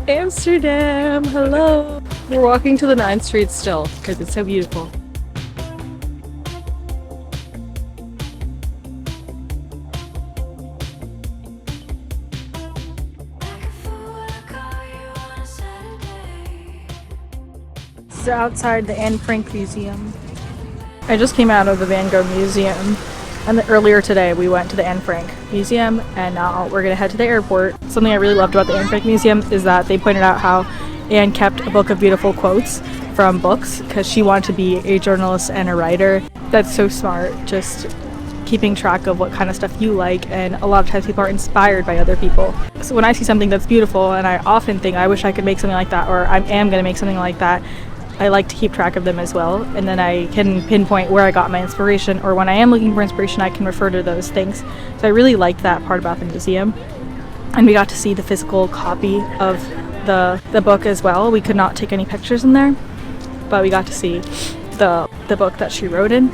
Amsterdam, hello! We're walking to the 9th Street still because it's so beautiful. This is outside the Anne Frank Museum. I just came out of the Van Gogh Museum, and earlier today we went to the Anne Frank Museum, and now we're gonna head to the airport. Something I really loved about the Anne Frank Museum is that they pointed out how Anne kept a book of beautiful quotes from books because she wanted to be a journalist and a writer. That's so smart, just keeping track of what kind of stuff you like, and a lot of times people are inspired by other people. So when I see something that's beautiful, and I often think I wish I could make something like that, or I am gonna make something like that, I like to keep track of them as well, and then I can pinpoint where I got my inspiration, or when I am looking for inspiration I can refer to those things. So I really liked that part about the museum, and we got to see the physical copy of the book as well. We could not take any pictures in there, but we got to see the book that she wrote in,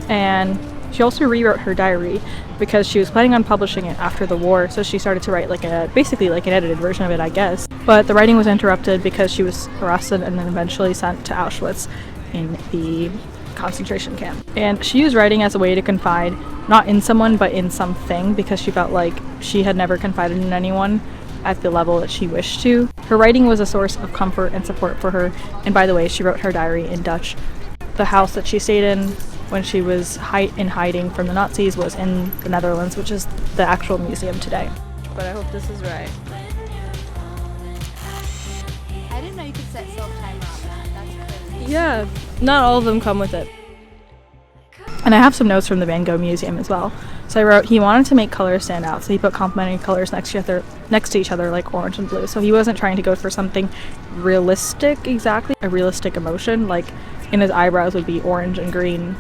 and she also rewrote her diary because she was planning on publishing it after the war, so she started to write basically like an edited version of it, I guess. But the writing was interrupted because she was arrested and then eventually sent to Auschwitz in the concentration camp. And she used writing as a way to confide, not in someone, but in something, because she felt like she had never confided in anyone at the level that she wished to. Her writing was a source of comfort and support for her, and by the way, she wrote her diary in Dutch. The house that she stayed in when she was in hiding from the Nazis was in the Netherlands, which is the actual museum today. But I hope this is right. I didn't know you could set self-timer on that. That's crazy. Yeah, not all of them come with it. And I have some notes from the Van Gogh Museum as well. So I wrote, he wanted to make colors stand out, so he put complementary colors next to each other like orange and blue. So he wasn't trying to go for something realistic exactly, a realistic emotion, like in his eyebrows would be orange and green,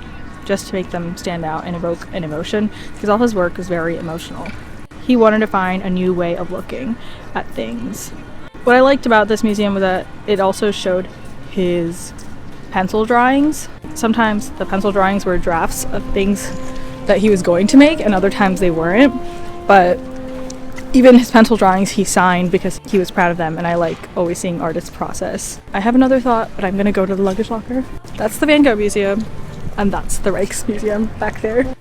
just to make them stand out and evoke an emotion, because all his work is very emotional. He wanted to find a new way of looking at things. What I liked about this museum was that it also showed his pencil drawings. Sometimes the pencil drawings were drafts of things that he was going to make, and other times they weren't. But even his pencil drawings he signed because he was proud of them, and I like always seeing artists' process. I have another thought, but I'm gonna go to the luggage locker. That's the Van Gogh Museum, and that's the Rijksmuseum back there.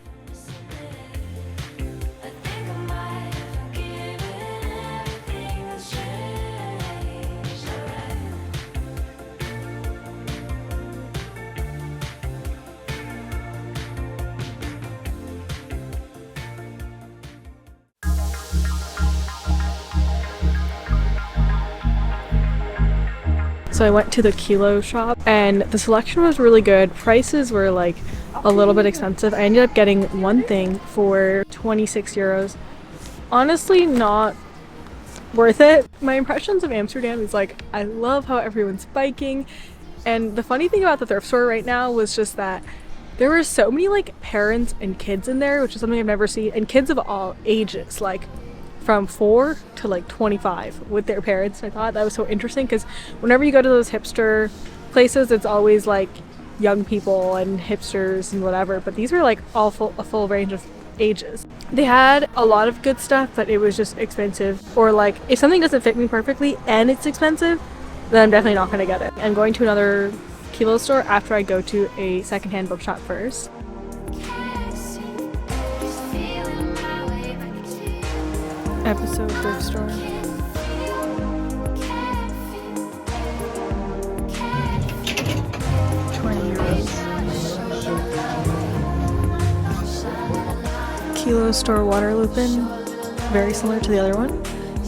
So I went to the Kilo shop, and the selection was really good. Prices were like a little bit expensive. I ended up getting one thing for 26 euros. Honestly, not worth it. My impressions of Amsterdam is like, I love how everyone's biking, and the funny thing about the thrift store right now was just that there were so many like parents and kids in there, which is something I've never seen, and kids of all ages, like from 4 to like 25 with their parents. I thought that was so interesting because whenever you go to those hipster places, it's always like young people and hipsters and whatever, but these were like a full range of ages. They had a lot of good stuff, but it was just expensive, or like if something doesn't fit me perfectly and it's expensive, then I'm definitely not gonna get it. I'm going to another Kilo store after I go to a secondhand bookshop first. Episode thrift store. €20. Kilo store water lupin, very similar to the other one,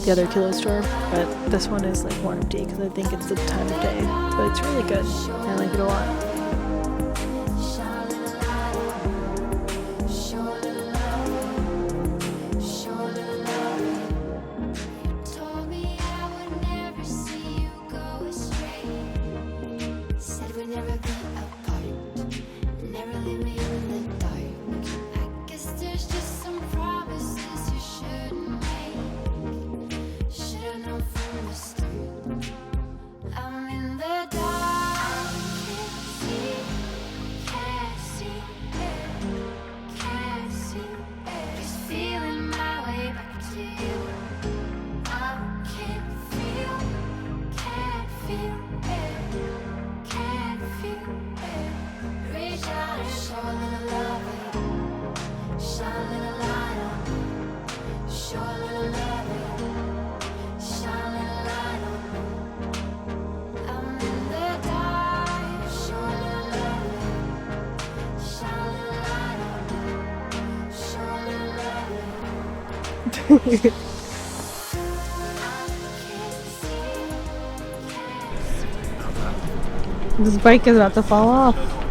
the other Kilo store, but this one is like more empty because I think it's the time of day, but it's really good. I like it a lot. This bike is about to fall off.